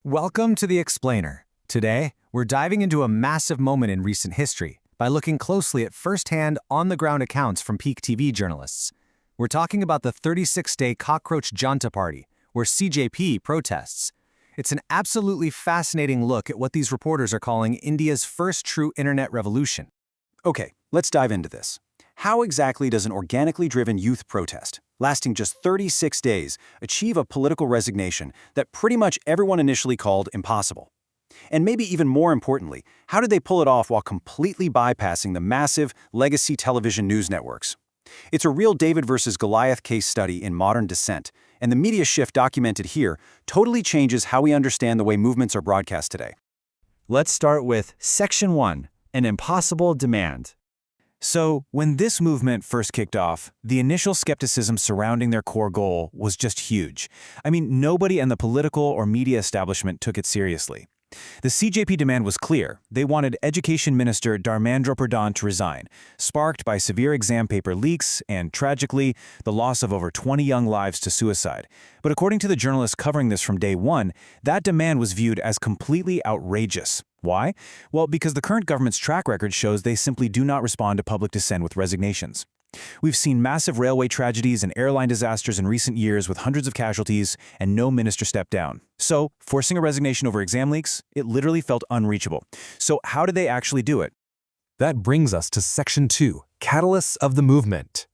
Welcome to The Explainer. Today, we're diving into a massive moment in recent history by looking closely at first-hand, on-the-ground accounts from peak TV journalists. We're talking about the 36-day cockroach junta party, where CJP protests. It's an absolutely fascinating look at what these reporters are calling India's first true internet revolution. Okay, let's dive into this. How exactly does an organically driven youth protest, lasting just 36 days, achieve a political resignation that pretty much everyone initially called impossible? And maybe even more importantly, how did they pull it off while completely bypassing the massive legacy television news networks? It's a real David versus Goliath case study in modern dissent, and the media shift documented here totally changes how we understand the way movements are broadcast today. Let's start with Section 1, an impossible demand. So, when this movement first kicked off, the initial skepticism surrounding their core goal was just huge. I mean, nobody in the political or media establishment took it seriously. The CJP demand was clear. They wanted Education Minister Dharmendra Pradhan to resign, sparked by severe exam paper leaks and, tragically, the loss of over 20 young lives to suicide. But according to the journalists covering this from day one, that demand was viewed as completely outrageous. Why? Well, because the current government's track record shows they simply do not respond to public dissent with resignations. We've seen massive railway tragedies and airline disasters in recent years with hundreds of casualties, and no minister stepped down. So, forcing a resignation over exam leaks, it literally felt unreachable. So how did they actually do it? That brings us to Section 2, Catalysts of the Movement.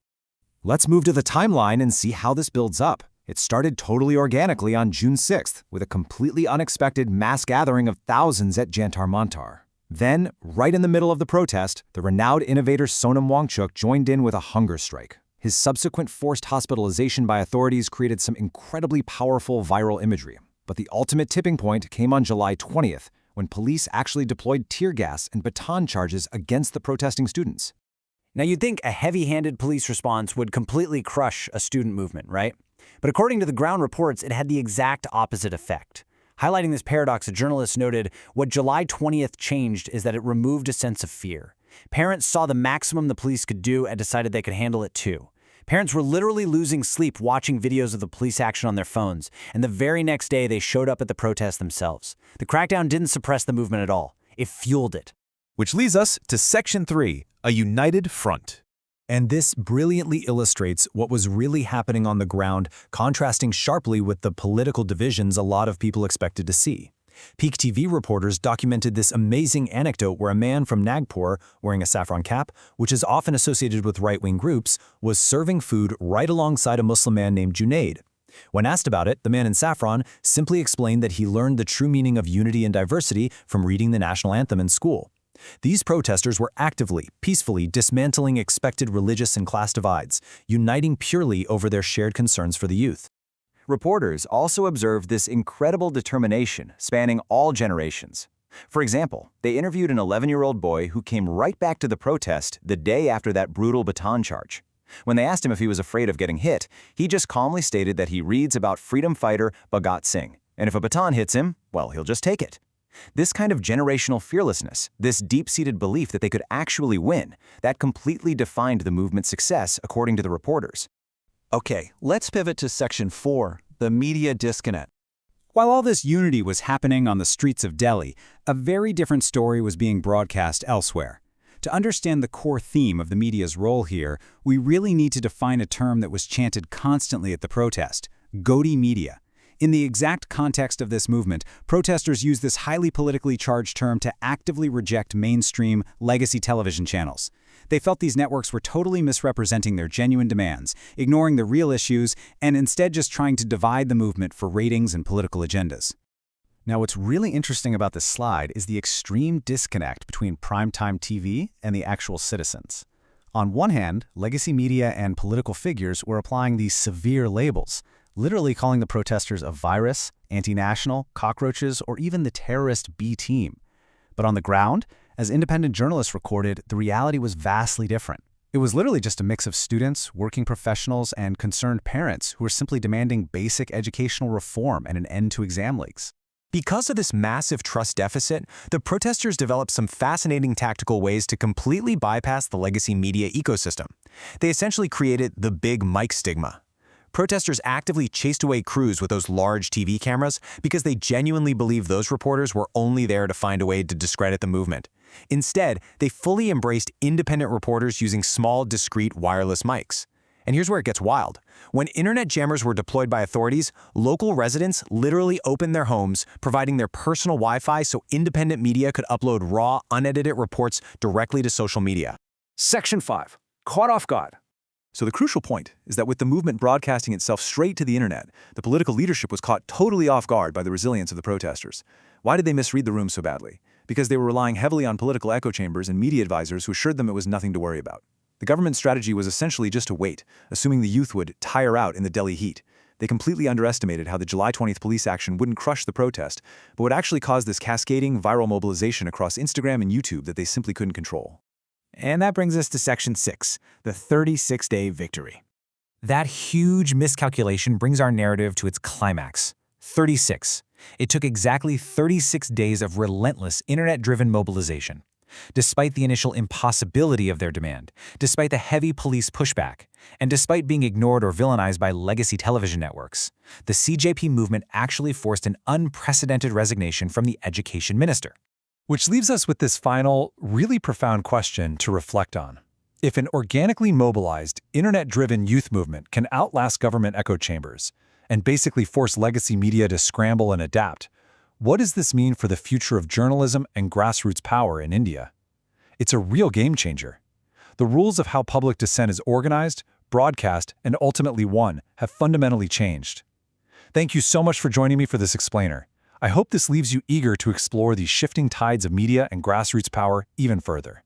Let's move to the timeline and see how this builds up. It started totally organically on June 6th, with a completely unexpected mass gathering of thousands at Jantar Mantar. Then, right in the middle of the protest, the renowned innovator Sonam Wangchuk joined in with a hunger strike. His subsequent forced hospitalization by authorities created some incredibly powerful viral imagery. But the ultimate tipping point came on July 20th, when police actually deployed tear gas and baton charges against the protesting students. Now, you'd think a heavy-handed police response would completely crush a student movement, right? But according to the ground reports, it had the exact opposite effect. Highlighting this paradox, a journalist noted, what July 20th changed is that it removed a sense of fear. Parents saw the maximum the police could do and decided they could handle it too. Parents were literally losing sleep watching videos of the police action on their phones, and the very next day they showed up at the protest themselves. The crackdown didn't suppress the movement at all. It fueled it. Which leads us to Section 3, a united front. And this brilliantly illustrates what was really happening on the ground, contrasting sharply with the political divisions a lot of people expected to see. Peak TV reporters documented this amazing anecdote where a man from Nagpur, wearing a saffron cap, which is often associated with right-wing groups, was serving food right alongside a Muslim man named Junaid. When asked about it, the man in saffron simply explained that he learned the true meaning of unity and diversity from reading the national anthem in school. These protesters were actively, peacefully dismantling expected religious and class divides, uniting purely over their shared concerns for the youth. Reporters also observed this incredible determination spanning all generations. For example, they interviewed an 11-year-old boy who came right back to the protest the day after that brutal baton charge. When they asked him if he was afraid of getting hit, he just calmly stated that he reads about freedom fighter Bhagat Singh, and if a baton hits him, well, he'll just take it. This kind of generational fearlessness, this deep-seated belief that they could actually win, that completely defined the movement's success, according to the reporters. Okay, let's pivot to Section 4, the media disconnect. While all this unity was happening on the streets of Delhi, a very different story was being broadcast elsewhere. To understand the core theme of the media's role here, we really need to define a term that was chanted constantly at the protest: Godi Media. In the exact context of this movement, protesters used this highly politically charged term to actively reject mainstream, legacy television channels. They felt these networks were totally misrepresenting their genuine demands, ignoring the real issues, and instead just trying to divide the movement for ratings and political agendas. Now, what's really interesting about this slide is the extreme disconnect between primetime TV and the actual citizens. On one hand, legacy media and political figures were applying these severe labels, literally calling the protesters a virus, anti-national, cockroaches, or even the terrorist B team. But on the ground, as independent journalists recorded, the reality was vastly different. It was literally just a mix of students, working professionals, and concerned parents who were simply demanding basic educational reform and an end to exam leaks. Because of this massive trust deficit, the protesters developed some fascinating tactical ways to completely bypass the legacy media ecosystem. They essentially created the big mic stigma. Protesters actively chased away crews with those large TV cameras because they genuinely believed those reporters were only there to find a way to discredit the movement. Instead, they fully embraced independent reporters using small, discreet wireless mics. And here's where it gets wild. When internet jammers were deployed by authorities, local residents literally opened their homes, providing their personal Wi-Fi so independent media could upload raw, unedited reports directly to social media. Section 5. Caught off guard. So the crucial point is that with the movement broadcasting itself straight to the internet, the political leadership was caught totally off guard by the resilience of the protesters. Why did they misread the room so badly? Because they were relying heavily on political echo chambers and media advisors who assured them it was nothing to worry about. The government's strategy was essentially just to wait, assuming the youth would tire out in the Delhi heat. They completely underestimated how the July 20th police action wouldn't crush the protest, but would actually cause this cascading viral mobilization across Instagram and YouTube that they simply couldn't control. And that brings us to Section 6, the 36-day victory. That huge miscalculation brings our narrative to its climax. 36. It took exactly 36 days of relentless internet-driven mobilization. Despite the initial impossibility of their demand, despite the heavy police pushback, and despite being ignored or villainized by legacy television networks, the CJP movement actually forced an unprecedented resignation from the education minister. Which leaves us with this final, really profound question to reflect on. If an organically mobilized, internet-driven youth movement can outlast government echo chambers and basically force legacy media to scramble and adapt, what does this mean for the future of journalism and grassroots power in India? It's a real game changer. The rules of how public dissent is organized, broadcast, and ultimately won have fundamentally changed. Thank you so much for joining me for this explainer. I hope this leaves you eager to explore these shifting tides of media and grassroots power even further.